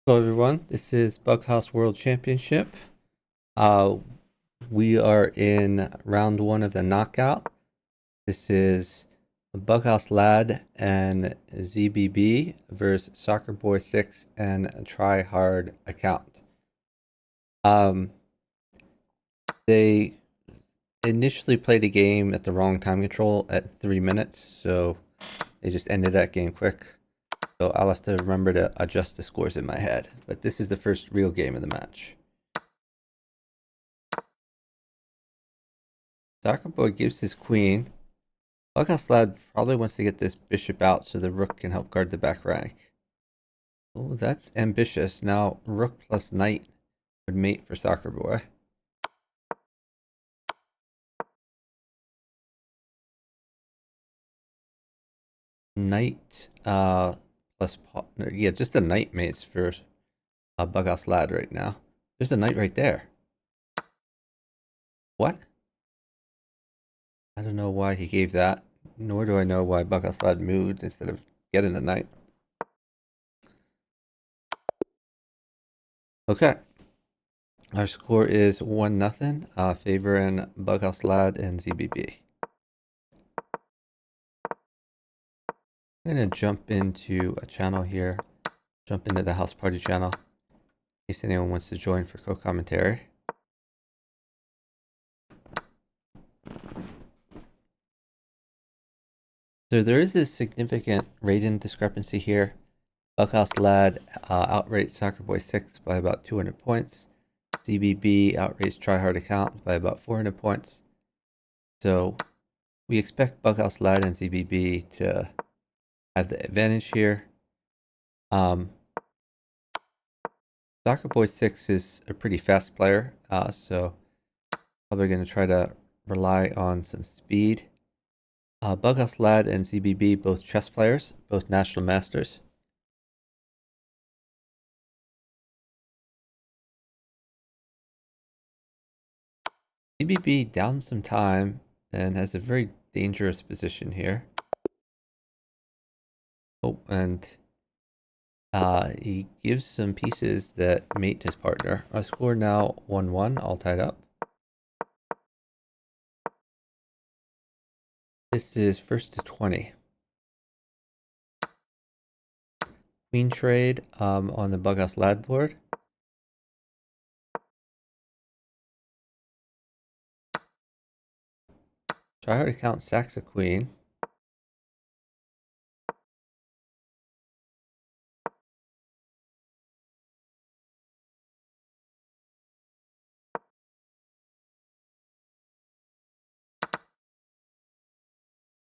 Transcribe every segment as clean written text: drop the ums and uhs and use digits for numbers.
Hello everyone, this is Bughouse World Championship. Uh, we are in round one of the knockout. This is BughouseLad and ZBB versus Soccerboy6 and a Try Hard account. They initially played a game at the wrong time control at 3 minutes, so they just ended that game quick. So I'll have to remember to adjust the scores in my head. But this is the first real game of the match. Soccerboy gives his queen. BughouseLad probably wants to get this bishop out so the rook can help guard the back rank. Oh, that's ambitious. Now rook plus knight would mate for Soccerboy. Knight plus pawn. Yeah, just a knight mates for BughouseLad right now. There's a knight right there. What? I don't know why he gave that, nor do I know why BughouseLad moved instead of getting the knight. Okay. Our score is 1-0, favoring BughouseLad and ZBB. I'm going to jump into a channel here, jump into the house party channel, in case anyone wants to join for co-commentary. So there is a significant rating discrepancy here. BughouseLad outrates Soccerboy6 by about 200 points. ZBB outrates Tryhard Account by about 400 points. So we expect BughouseLad and ZBB to have the advantage here. Soccerboy6 is a pretty fast player, so probably going to try to rely on some speed. BughouseLad and ZBB, both chess players, both national masters. ZBB down some time and has a very dangerous position here. Oh, and he gives some pieces that mate his partner. Our score now 1-1, all tied up. This is first to 20. Queen trade on the BughouseLad board. Tryhard Account sacks a queen.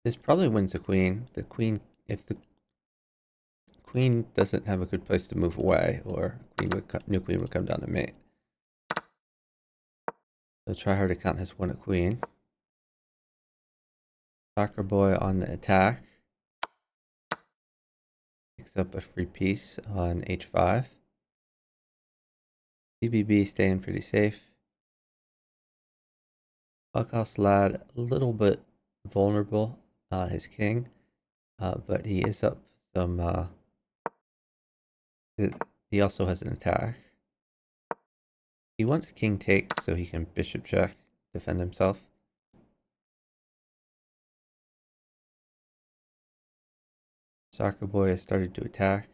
This probably wins the queen. The queen, if the queen doesn't have a good place to move away, or new queen would come down to mate. So Tryhard Account has won a queen. Soccerboy on the attack. Picks up a free piece on h5. ZBB staying pretty safe. BughouseLad a little bit vulnerable, his king, but he is up some. He also has an attack. He wants king takes so he can bishop check, defend himself. Soccerboy has started to attack.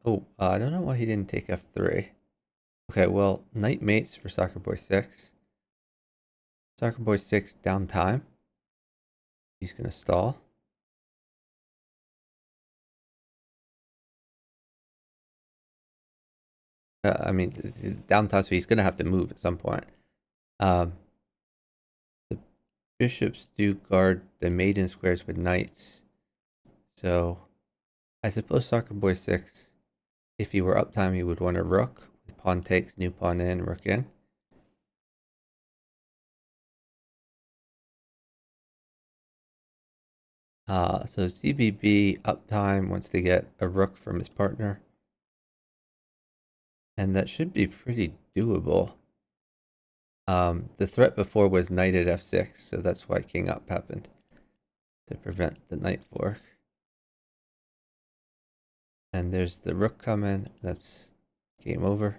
Oh, I don't know why he didn't take f3. Okay, well, knight mates for Soccerboy6. Soccerboy6 down time. He's going to stall. I mean, down time, so he's going to have to move at some point. The bishops do guard the maiden squares with knights. So I suppose Soccerboy6, if he were uptime, he would want a rook. Pawn takes, new pawn in, rook in. So ZBB uptime wants to get a rook from his partner. And that should be pretty doable. The threat before was knight at f6, so that's why king up happened. to prevent the knight fork. And there's the rook coming. That's game over.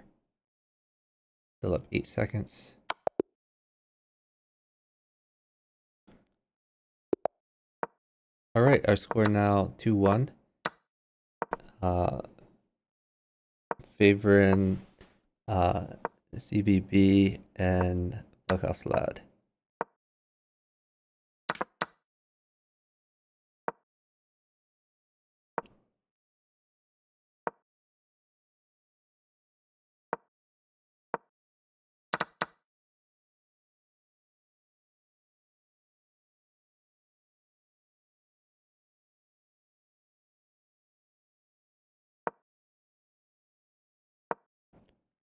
Still up 8 seconds. All right, our score now 2-1. Favoring ZBB and BughouseLad.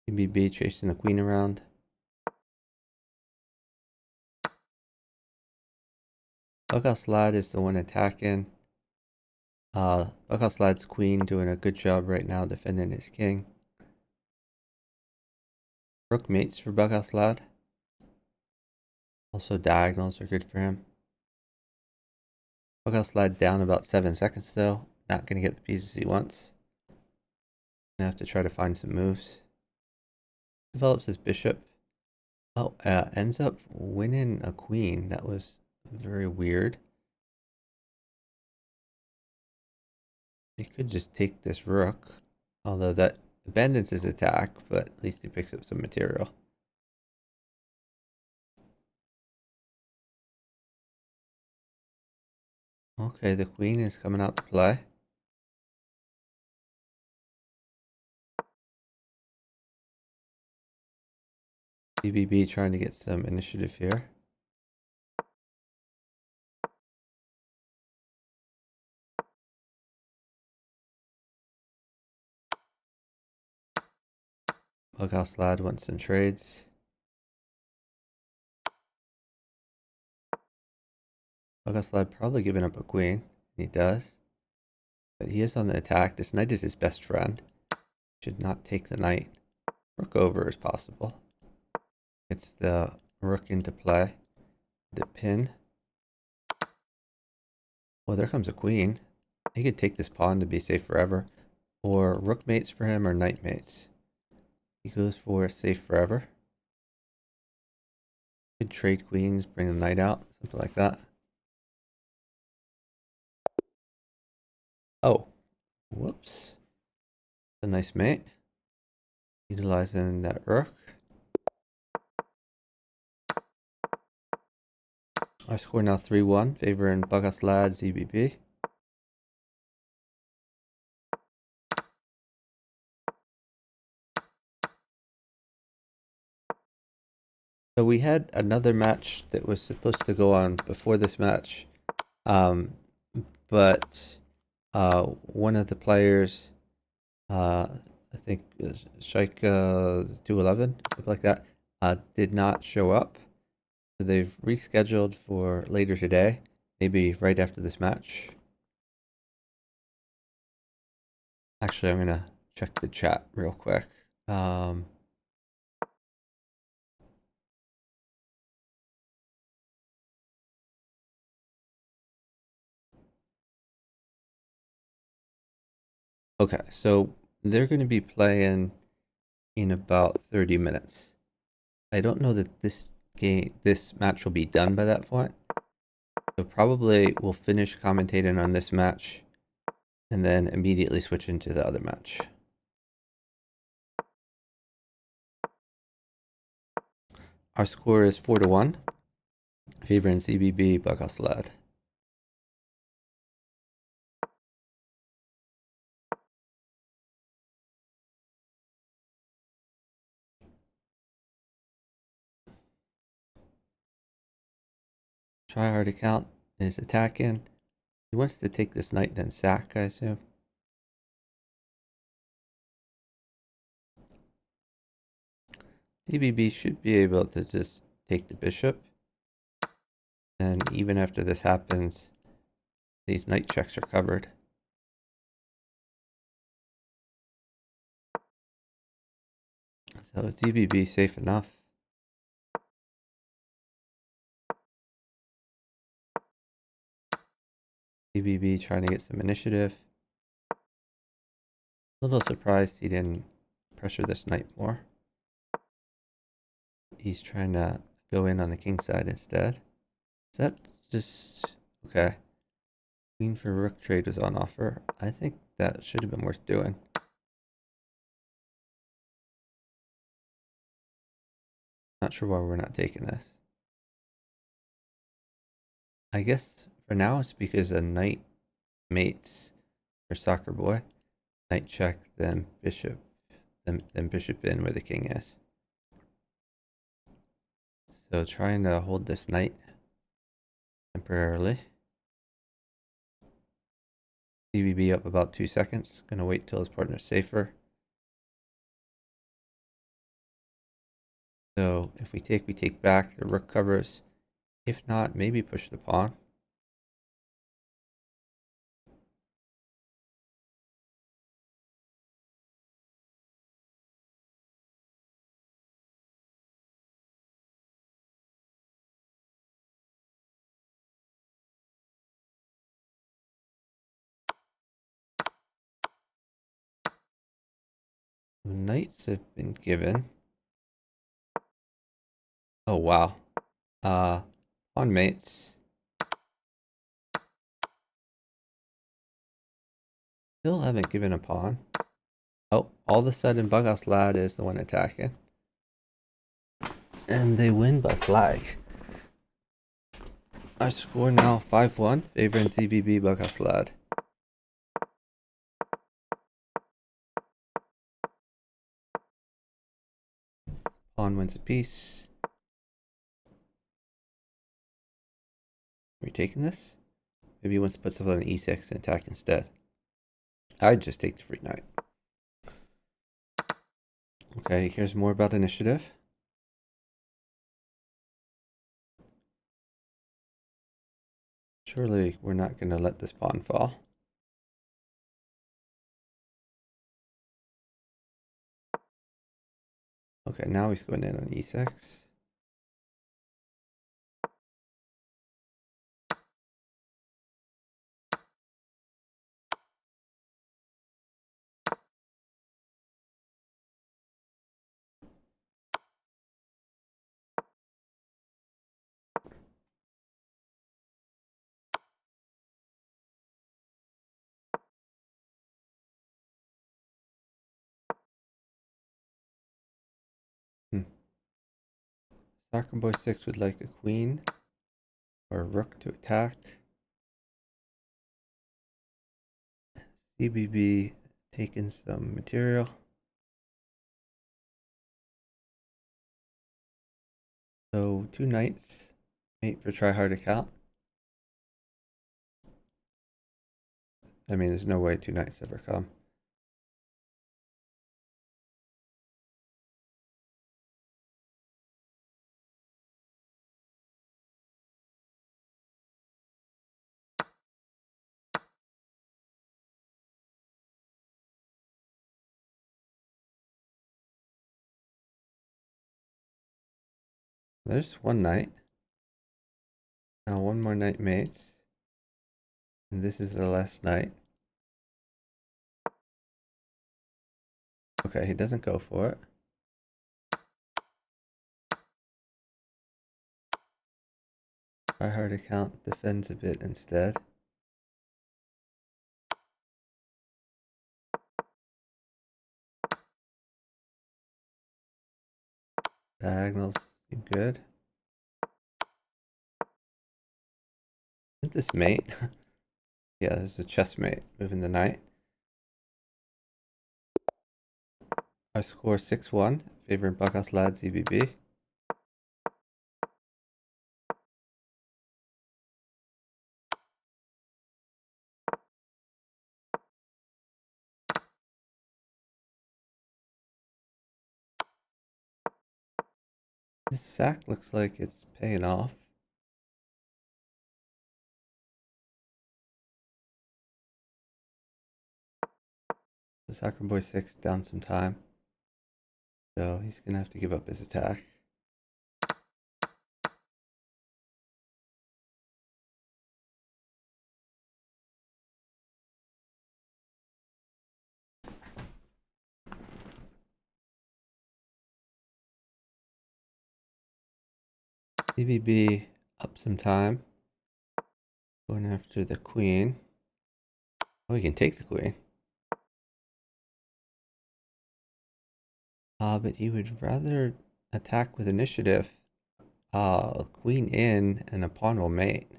ZBB chasing the queen around. BughouseLad is the one attacking. BughouseLad's queen doing a good job right now defending his king. Rook mates for BughouseLad. Also diagonals are good for him. BughouseLad down about 7 seconds though. Not going to get the pieces he wants. Gonna have to try to find some moves. Develops his bishop. Oh, ends up winning a queen. That was very weird. He could just take this rook, although that abandons his attack, but at least he picks up some material. Okay, the queen is coming out to play. BBB trying to get some initiative here. BughouseLad wants some trades. BughouseLad probably giving up a queen. He does. But he is on the attack. This knight is his best friend. Should not take the knight. Rook over is possible. Gets the rook into play. The pin. Well, there comes a queen. He could take this pawn to be safe forever. Or rook mates for him or knight mates. He goes for safe forever. Could trade queens, bring the knight out, something like that. Oh, whoops. A nice mate. Utilizing that rook. Our score now 3-1, favoring BughouseLad ZBB. So we had another match that was supposed to go on before this match, but one of the players, I think Shaika 211, something like that, did not show up. So they've rescheduled for later today, maybe right after this match. Actually, I'm gonna check the chat real quick. Okay, so they're going to be playing in about 30 minutes. I don't know that this match will be done by that point. So probably we'll finish commentating on this match and then immediately switch into the other match. Our score is 4-1, favoring ZBB BughouseLad. Tryhard account is attacking. He wants to take this knight, then sack, I assume. ZBB should be able to just take the bishop. And even after this happens, these knight checks are covered. So ZBB safe enough. ZBB trying to get some initiative. A little surprised he didn't pressure this knight more. He's trying to go in on the king side instead. Is that just... okay. Queen for rook trade was on offer. I think that should have been worth doing. Not sure why we're not taking this. I guess for now it's because a knight mates for soccer boy. Knight check, then bishop, then bishop in where the king is. So trying to hold this knight temporarily. BWB up about 2 seconds. Gonna wait till his partner's safer. So if we take back. The rook covers. If not, maybe push the pawn. Knights have been given. Oh wow. Pawn mates. Still haven't given a pawn. Oh, all of a sudden BughouseLad is the one attacking. And they win by flag. Our score now 5-1, favoring ZBB BughouseLad. Pawn wins a piece. Are we taking this? Maybe he wants to put stuff on e6 and attack instead. I'd just take the free knight. Okay, here's more about initiative. Surely we're not going to let this pawn fall. Okay, now he's going in on e6. Soccerboy6 would like a queen or a rook to attack. CBB taking some material. So 2 knights, mate for try hard account. I mean, there's no way 2 knights ever come. There's 1 knight. Now 1 more knight mates. And this is the last knight. Okay, he doesn't go for it. Try hard account defends a bit instead. Diagonals seem good. Isn't this mate? Yeah, this is a chess mate moving the knight. Our score 6-1, favoring BughouseLad ZBB. This sack looks like it's paying off. The Soccerboy6 down some time. So he's going to have to give up his attack. zbb up some time. Going after the queen. Oh, we can take the queen. But you would rather attack with initiative. Queen in and a pawn will mate.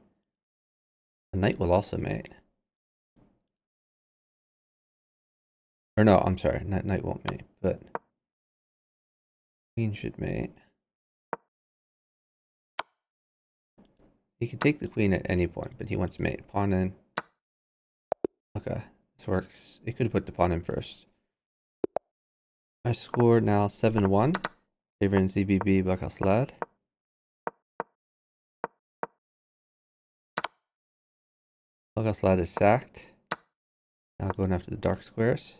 A knight will also mate. Or no, I'm sorry, knight won't mate, but queen should mate. He can take the queen at any point, but he wants to mate. Pawn in. Okay, this works. He could have put the pawn in first. Our score now 7-1. Favoring zbb BughouseLad. BWC is sacked. Now going after the dark squares.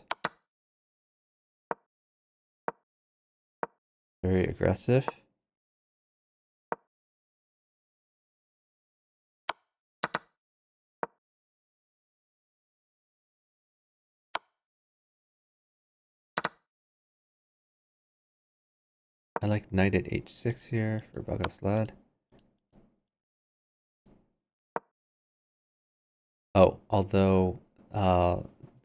Very aggressive. I like knight at h6 here for BWC. Oh, although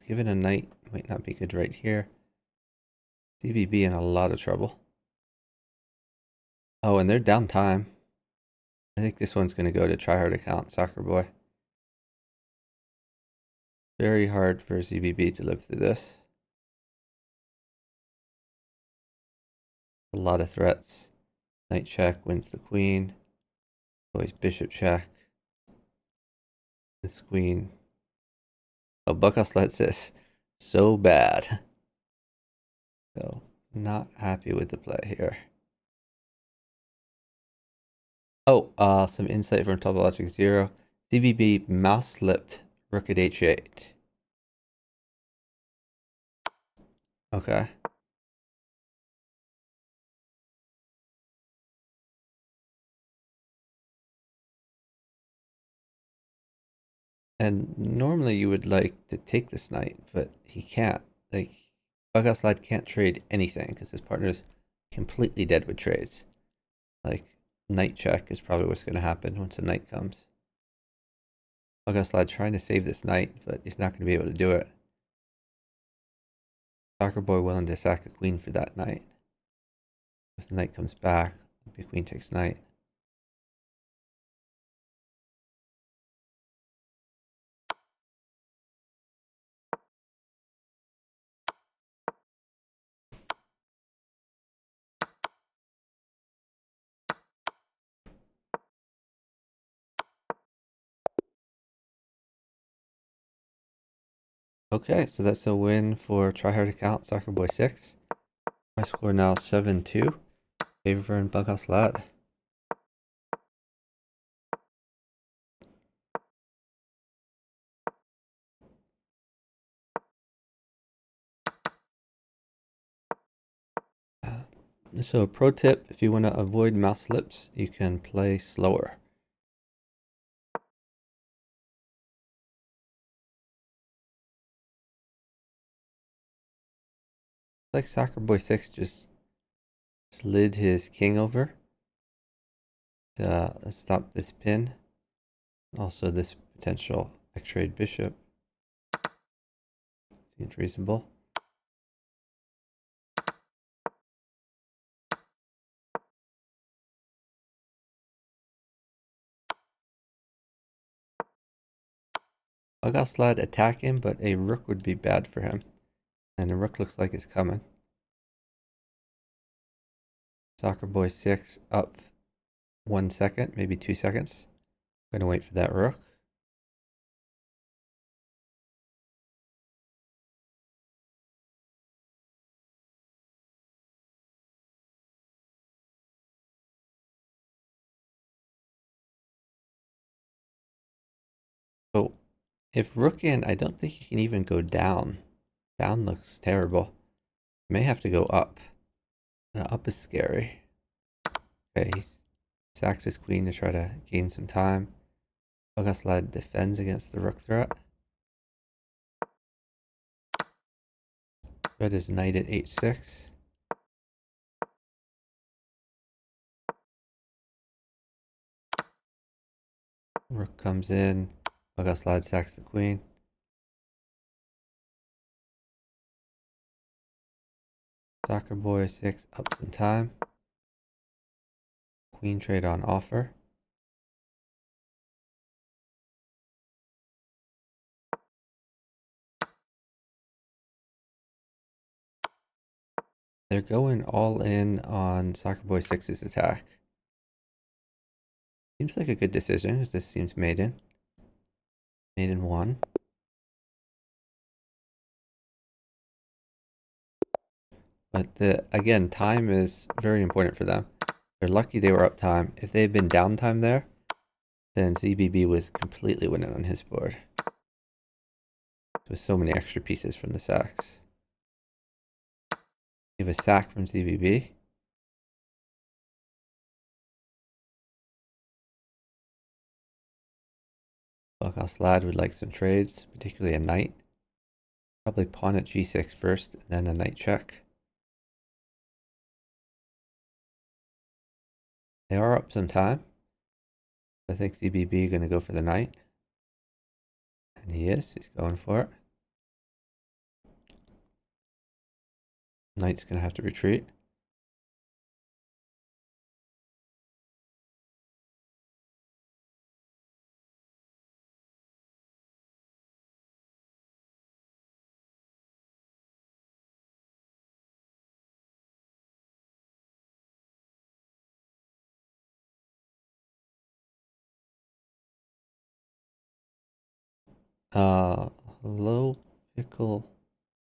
given a knight might not be good right here. zbb in a lot of trouble. Oh, and they're down time. I think this one's going to go to tryhard account, Soccerboy. Very hard for zbb to live through this. A lot of threats. Knight check wins the queen. Always bishop check. This queen. Oh, BWC says so bad. So not happy with the play here. Oh, some insight from Topologic 0. zbb mouse slipped rook at h8. Okay. And normally you would like to take this knight, but he can't. Like, BughouseLad can't trade anything because his partner's completely dead with trades. Like, knight check is probably what's going to happen once a knight comes. BughouseLad trying to save this knight, but he's not going to be able to do it. Soccerboy willing to sack a queen for that knight. If the knight comes back, the queen takes knight. Okay, so that's a win for tryhard account Soccerboy6. My score now 7-2. Favoring BughouseLad. So pro tip, if you want to avoid mouse slips, you can play slower. Like Soccerboy6 just slid his king over to stop this pin. Also this potential x-rayed bishop. Seems reasonable. BughouseLad attack him, but a rook would be bad for him. And the rook looks like it's coming. Soccerboy6 up 1 second, maybe 2 seconds. Gonna wait for that rook. So if rook in, I don't think you can even go down. Down looks terrible. May have to go up. Up is scary. Okay, he sacks his queen to try to gain some time. BughouseLad defends against the rook threat. Red is knight at h6. Rook comes in. BughouseLad sacks the queen. Soccerboy6 up some time. Queen trade on offer. They're going all in on Soccerboy6's attack. Seems like a good decision, because this seems maiden. Maiden 1. But again, time is very important for them. They're lucky they were up time. If they had been downtime there, then ZBB was completely winning on his board. With so many extra pieces from the sacks. You have a sack from ZBB. BughouseLad would like some trades, particularly a knight. Probably pawn at g6 first, then a knight check. They are up some time. I think ZBB going to go for the knight. And he is. He's going for it. Knight's going to have to retreat. Hello, Pickle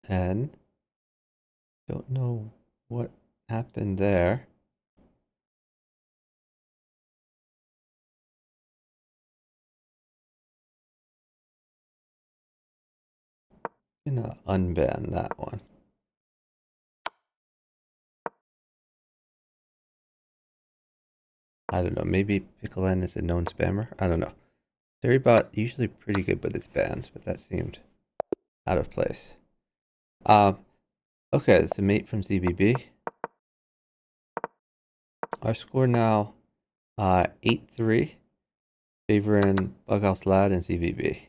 N. Don't know what happened there. I'm gonna unban that one. I don't know, maybe Pickle N is a known spammer? I don't know. Theorybot usually pretty good with its bans, but that seemed out of place. Okay, it's a mate from ZBB. Our score now 8-3, favoring BughouseLad and ZBB.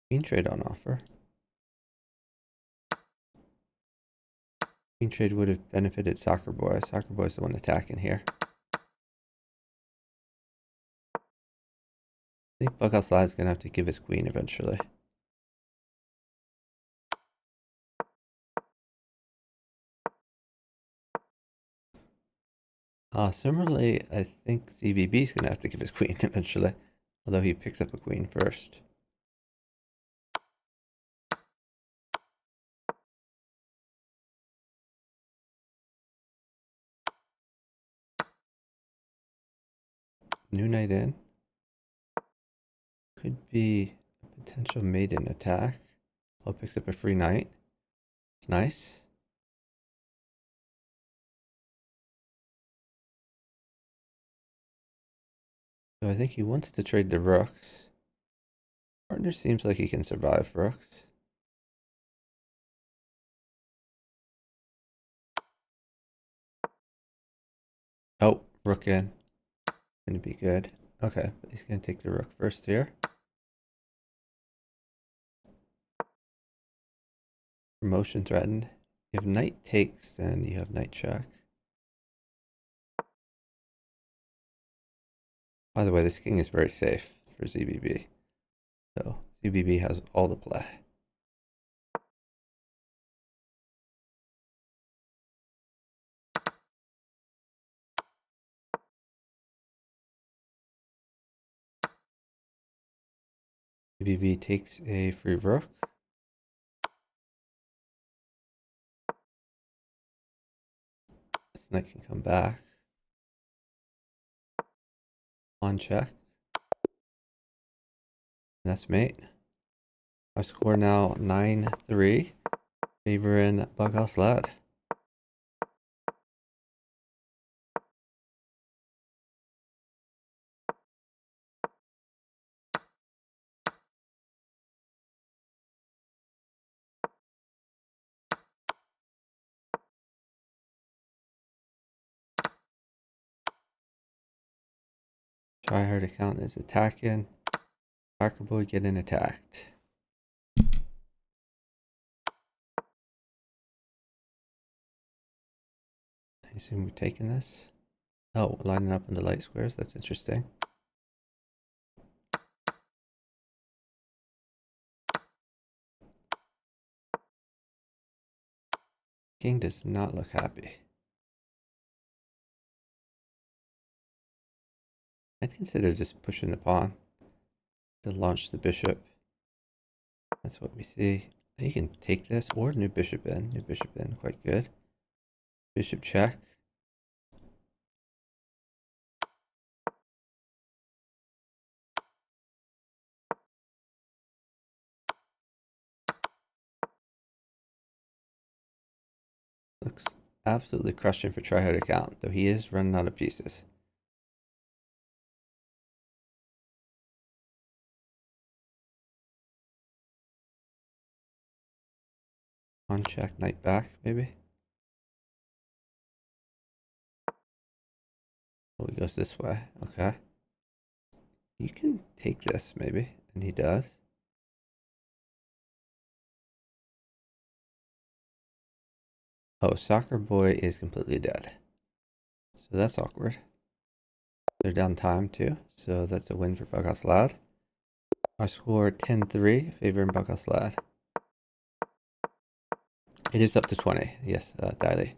Queen trade on offer. Queen trade would have benefited Soccerboy. Soccerboy's the one attacking here. I think BughouseLad's gonna have to give his queen eventually. Similarly, I think ZBB's gonna have to give his queen eventually, although he picks up a queen first. New knight in. Could be a potential maiden attack. Oh, picks up a free knight. It's nice. So I think he wants to trade the rooks. Partner seems like he can survive rooks. Oh, rook in. Gonna be good. Okay, but he's gonna take the rook first here. Promotion threatened. If knight takes, then you have knight check. By the way, this king is very safe for ZBB. So ZBB has all the play. ZBB takes a free rook. This knight can come back. On check. And that's mate. Our score now 9-3, favoring BughouseLad. Tryhard account is attacking. Soccerboy getting attacked. I assume we're taking this. Oh, lining up in the light squares. That's interesting. King does not look happy. I'd consider just pushing the pawn to launch the bishop. That's what we see. You can take this or new bishop in. New bishop in, quite good. Bishop check. Looks absolutely crushing for tryhard account, though he is running out of pieces. Pawn check, knight back, maybe. Oh, he goes this way. Okay. You can take this, maybe. And he does. Oh, Soccer Boy is completely dead. So that's awkward. They're down time too, so that's a win for BughouseLad. Our score 10-3, favoring BughouseLad. It is up to 20. Yes, Daily.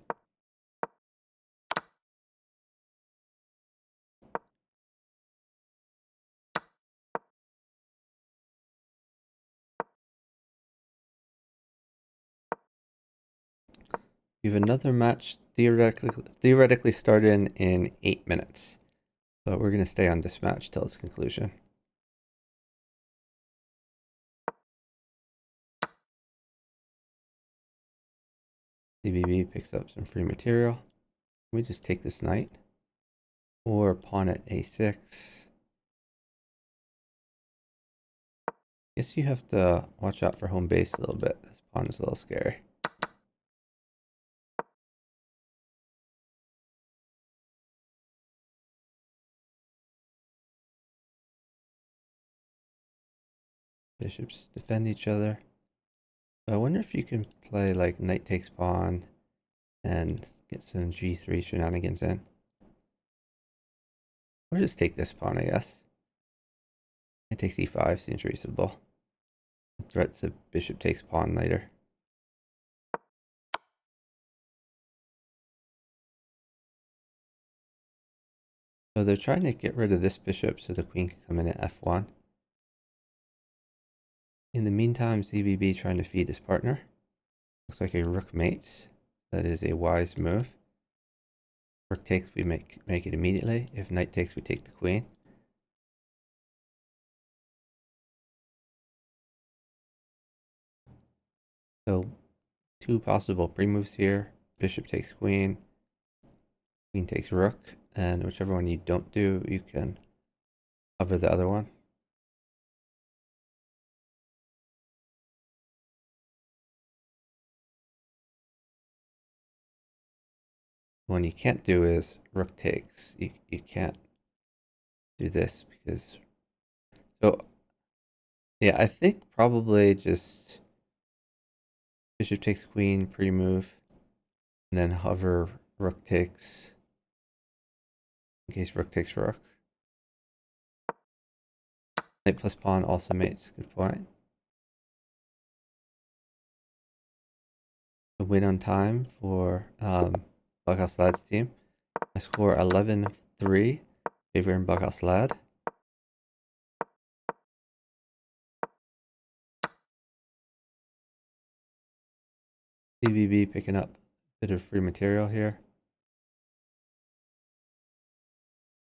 We have another match theoretically starting in 8 minutes. But we're going to stay on this match till its conclusion. CBB picks up some free material. Let me just take this knight. Or pawn at a6. Guess you have to watch out for home base a little bit. This pawn is a little scary. Bishops defend each other. So I wonder if you can play like knight takes pawn and get some g3 shenanigans in. Or just take this pawn, I guess. Knight takes e5 seems reasonable. Threats of bishop takes pawn later. So they're trying to get rid of this bishop so the queen can come in at f1. In the meantime, CBB trying to feed his partner. Looks like a rook mates. That is a wise move. Rook takes, we make it immediately. If knight takes, we take the queen. So two possible pre-moves here. Bishop takes queen. Queen takes rook. And whichever one you don't do, you can cover the other one. One you can't do is rook takes. You can't do this because... So, yeah, I think probably just bishop takes queen, pre-move, and then hover rook takes in case rook takes rook. Knight plus pawn also mates. Good point. A win on time for BughouseLad's team. I score 11-3, favoring BughouseLad. CBB picking up a bit of free material here.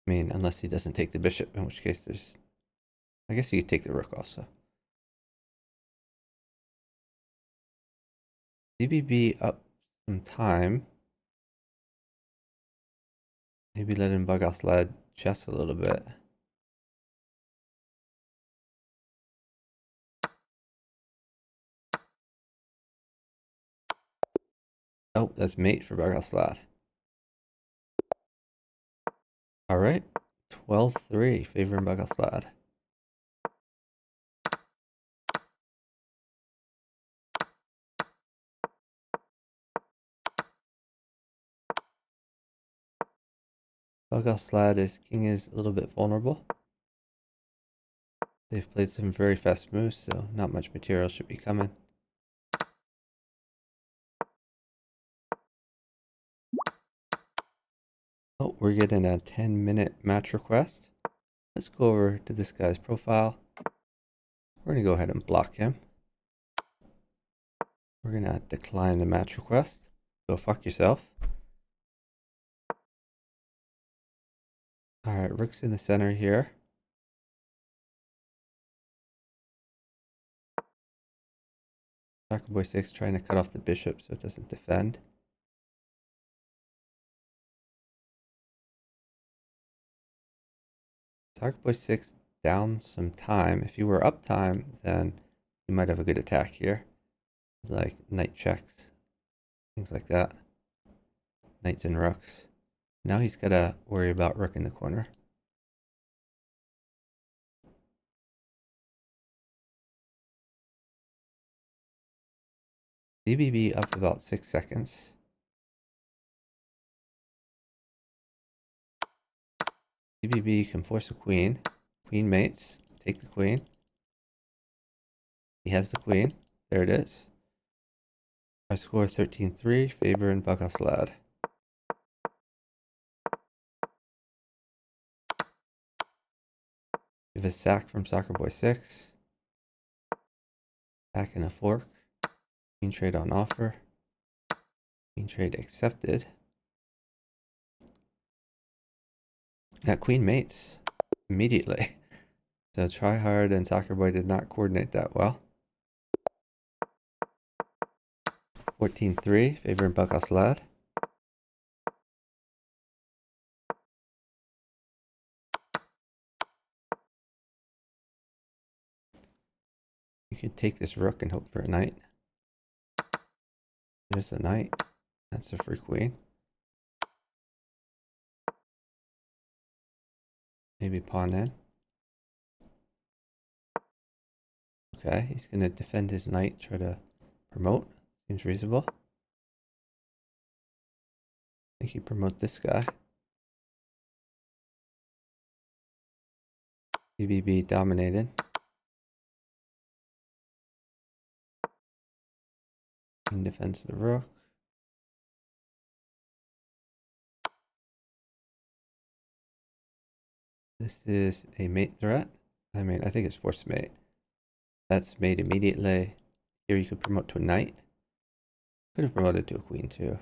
I mean, unless he doesn't take the bishop, in which case there's... I guess you could take the rook also. CBB up some time. Maybe letting BughouseLad chess a little bit. Oh, that's mate for BughouseLad. All right, 12-3, favoring BughouseLad. BughouseLad king is a little bit vulnerable. They've played some very fast moves, so not much material should be coming. Oh, we're getting a 10-minute match request. Let's go over to this guy's profile. We're going to go ahead and block him. We're going to decline the match request. Go fuck yourself. Alright, rook's in the center here. Soccerboy6 trying to cut off the bishop so it doesn't defend. Soccerboy6 down some time. If you were up time, then you might have a good attack here. Like knight checks, things like that. Knights and rooks. Now he's got to worry about rook in the corner. BBB up about 6 seconds. BBB can force a queen. Queen mates. Take the queen. He has the queen. There it is. Our score 13-3, favoring BughouseLad. We have a sack from Soccerboy6. Sack and a fork. Queen trade on offer. Queen trade accepted. That queen mates immediately. So Tryhard and Soccerboy did not coordinate that well. 14-3, favoring BughouseLad. You could take this rook and hope for a knight. There's the knight. That's a free queen. Maybe pawn in. Okay, he's going to defend his knight, try to promote. Seems reasonable. I think he promote this guy. BBB dominated. King defends the rook. This is a mate threat. I mean, I think it's forced mate. That's made immediately. Here you could promote to a knight. Could have promoted to a queen too.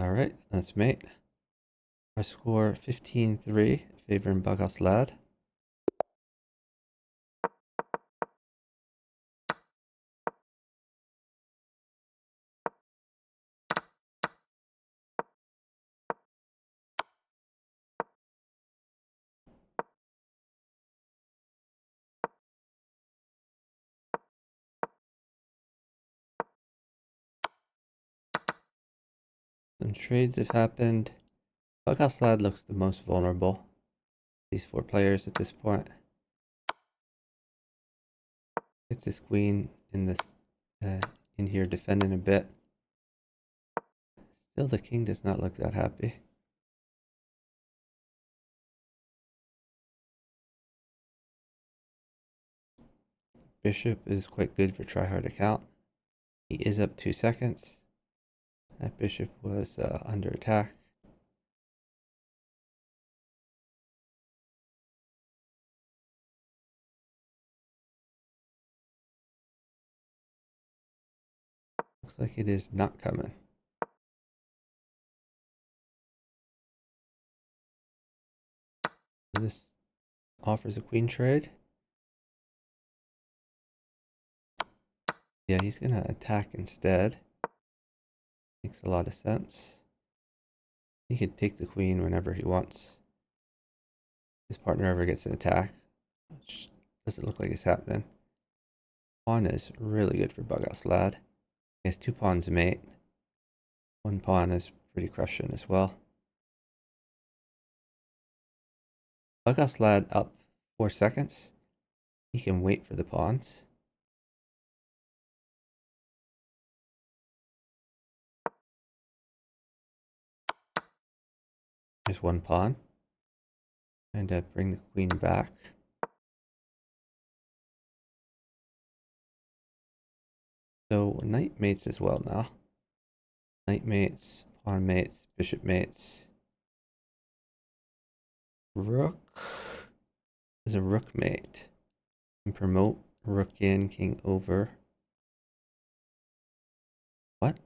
Alright, that's mate. Our score 15-3, favoring BughouseLad. Some trades have happened. BughouseLad looks the most vulnerable. These 4 players at this point. It's this queen in this in here defending a bit. Still, the king does not look that happy. Bishop is quite good for tryhard account. He is up 2 seconds. That bishop was under attack. Looks like it is not coming. This offers a queen trade. Yeah, he's gonna attack instead. Makes a lot of sense. He could take the queen whenever he wants. His partner ever gets an attack, which doesn't look like it's happening. Pawn is really good for BughouseLad. He has 2 pawns mate. 1 pawn is pretty crushing as well. BughouseLad up 4 seconds. He can wait for the pawns. There's one pawn. And bring the queen back. So knight mates as well now. Knight mates, pawn mates, bishop mates. Rook is a rook mate. And promote rook in, king over. What?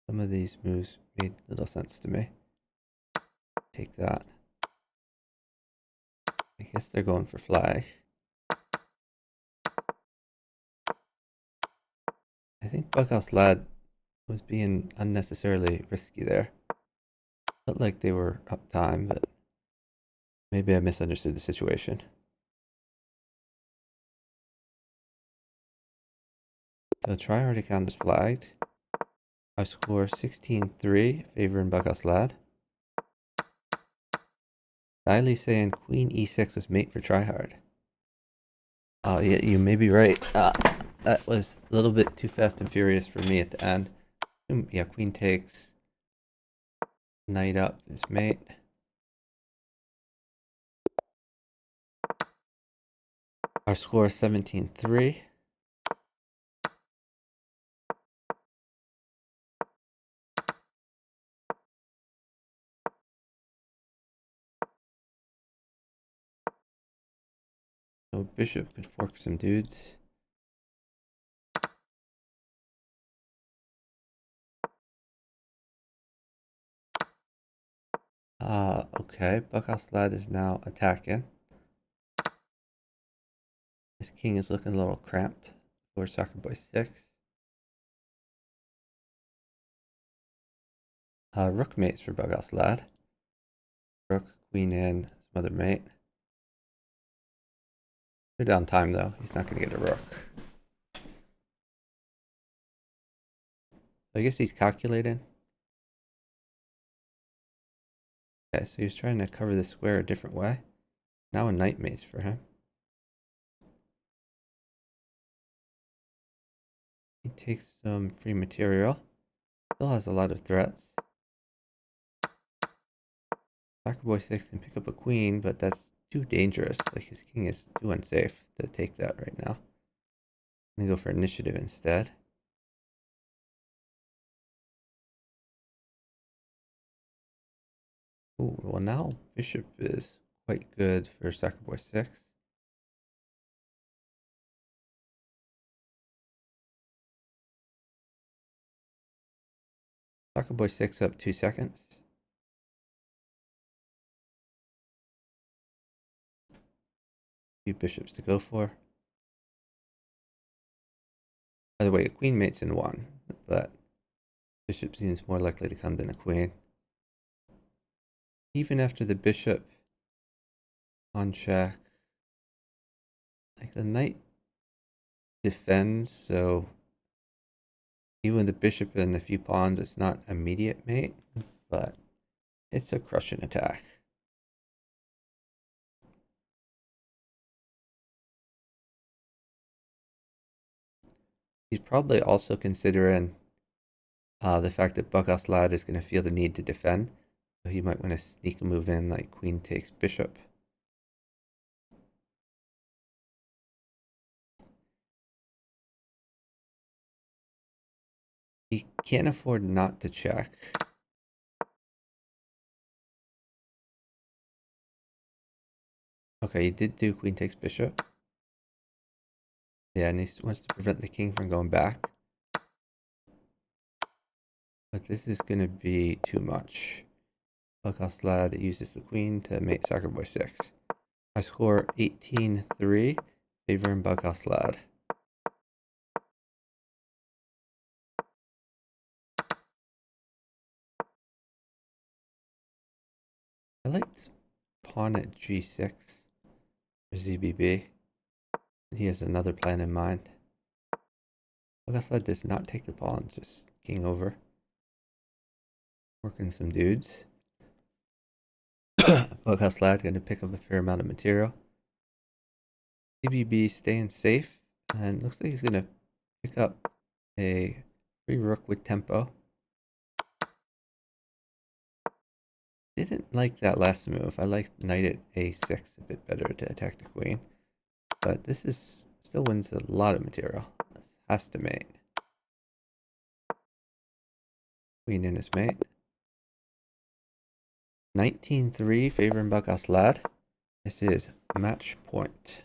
Some of these moves made little sense to me. Take that. I guess they're going for flag. I think BughouseLad was being unnecessarily risky there. Felt like they were up time, but maybe I misunderstood the situation. So tryhard account is flagged. Our score 16-3, favoring BughouseLad. Diley saying queen e6 was mate for tryhard. Oh yeah, you may be right. That was a little bit too fast and furious for me at the end. Yeah, queen takes. Knight up is mate. Our score is 17-3. So bishop could fork some dudes. Okay, BughouseLad is now attacking. This king is looking a little cramped for Soccerboy6. Rook mates for BughouseLad. Rook, queen in, some other mate. They're down time though. He's not going to get a rook. So I guess he's calculating. Okay, so he's trying to cover the square a different way. Now a knight mates for him. He takes some free material. Still has a lot of threats. Soccerboy6 can pick up a queen, but that's too dangerous. Like his king is too unsafe to take that right now. I'm gonna go for initiative instead. Ooh, well now bishop is quite good for Soccerboy6. Soccerboy6 up 2 seconds. Few bishops to go for. By the way, a queen mates in 1, but bishop seems more likely to come than a queen. Even after the bishop on check, like the knight defends, so even with the bishop and a few pawns, it's not immediate mate, but it's a crushing attack. He's probably also considering the fact that BughouseLad is going to feel the need to defend, so he might want to sneak a move in like queen takes bishop. He can't afford not to check. Okay, he did do queen takes bishop. Yeah, and he wants to prevent the king from going back. But this is going to be too much. BughouseLad uses the queen to mate Soccerboy6. I score 18-3, favoring BughouseLad. I liked pawn at g6 for ZBB. He has another plan in mind. BughouseLad does not take the pawn, just king over. Working some dudes. BughouseLad going to pick up a fair amount of material. CBB staying safe, and looks like he's going to pick up a free rook with tempo. Didn't like that last move. I liked knight at a6 a bit better to attack the queen. But this is still wins a lot of material. This has to mate. Queen in his mate. 19-3 favoring BughouseLad. This is match point.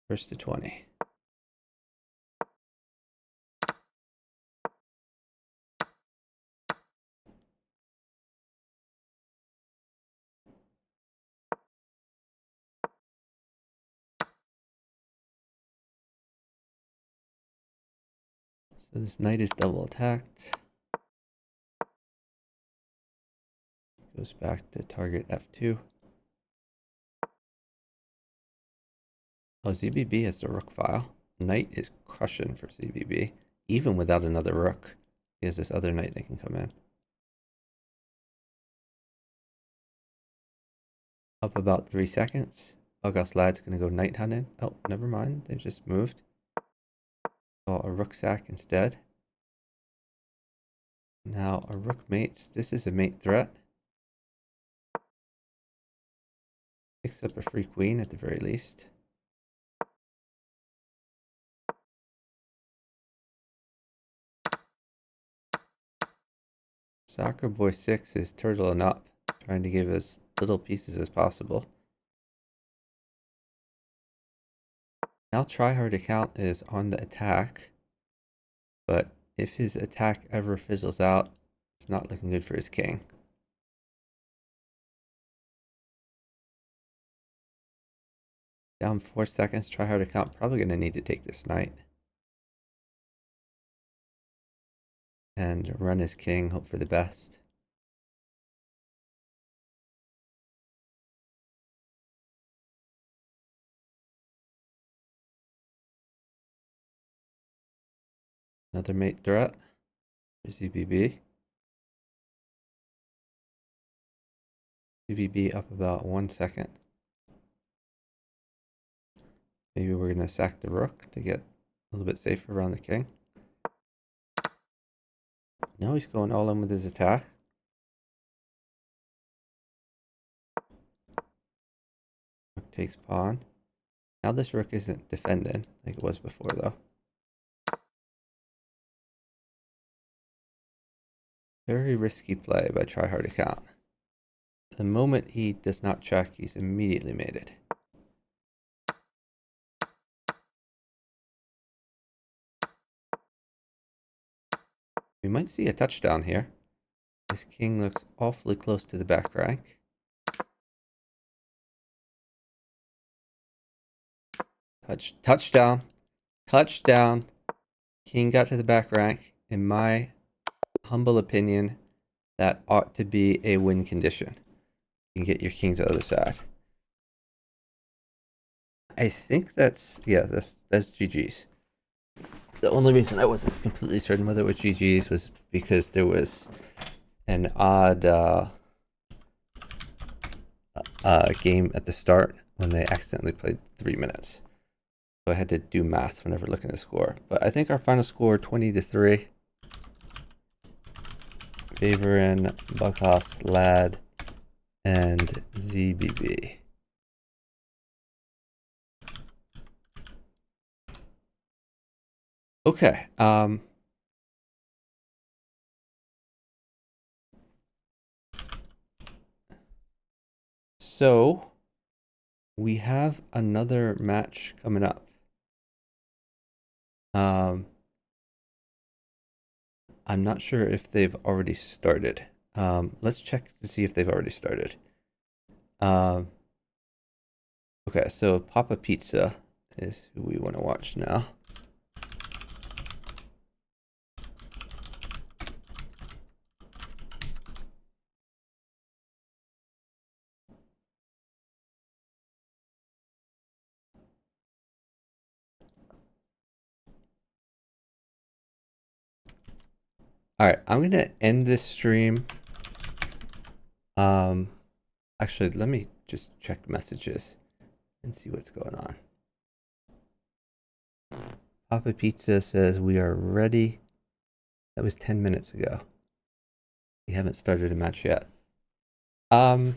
First to 20. So this knight is double attacked. Goes back to target f2. Oh, ZBB has the rook file. Knight is crushing for ZBB. Even without another rook. He has this other knight that can come in. Up about 3 seconds. BughouseLad's going to go knight hunting. Oh, never mind. They've just moved. Oh, a rook sack instead. Now a rook mates. This is a mate threat. Picks up a free queen at the very least. Soccerboy6 is turtling up, trying to give as little pieces as possible. Now tryhard account is on the attack, but if his attack ever fizzles out, it's not looking good for his king. Down 4 seconds, tryhard account probably going to need to take this knight. And run his king, hope for the best. Another mate threat. There's ZBB. ZBB up about 1 second. Maybe we're going to sack the rook to get a little bit safer around the king. Now he's going all in with his attack. Rook takes pawn. Now this rook isn't defending like it was before though. Very risky play by tryhard account. The moment he does not check, he's immediately mated. We might see a touchdown here. This king looks awfully close to the back rank. Touchdown. Touchdown. King got to the back rank. In my humble opinion, that ought to be a win condition. You can get your king to the other side. I think that's GG's. The only reason I wasn't completely certain whether it was GG's was because there was an odd game at the start when they accidentally played 3 minutes. So I had to do math whenever looking at the score. But I think our final score 20-3. Favoring BughouseLad and ZBB. Okay. So we have another match coming up. I'm not sure if they've already started. Let's check to see if they've already started. Okay, so Papa Pizza is who we want to watch now. All right, I'm going to end this stream Actually, let me just check messages and see what's going on. Papa Pizza says we are ready. That was 10 minutes ago. We haven't started a match yet. I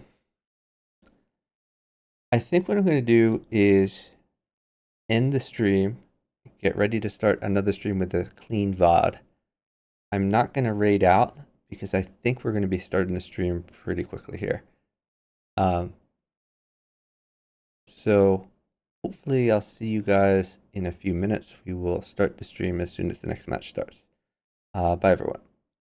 think what I'm going to do is end the stream, get ready to start another stream with a clean VOD. I'm not going to raid out because I think we're going to be starting the stream pretty quickly here. So hopefully I'll see you guys in a few minutes. We will start the stream as soon as the next match starts. Bye everyone.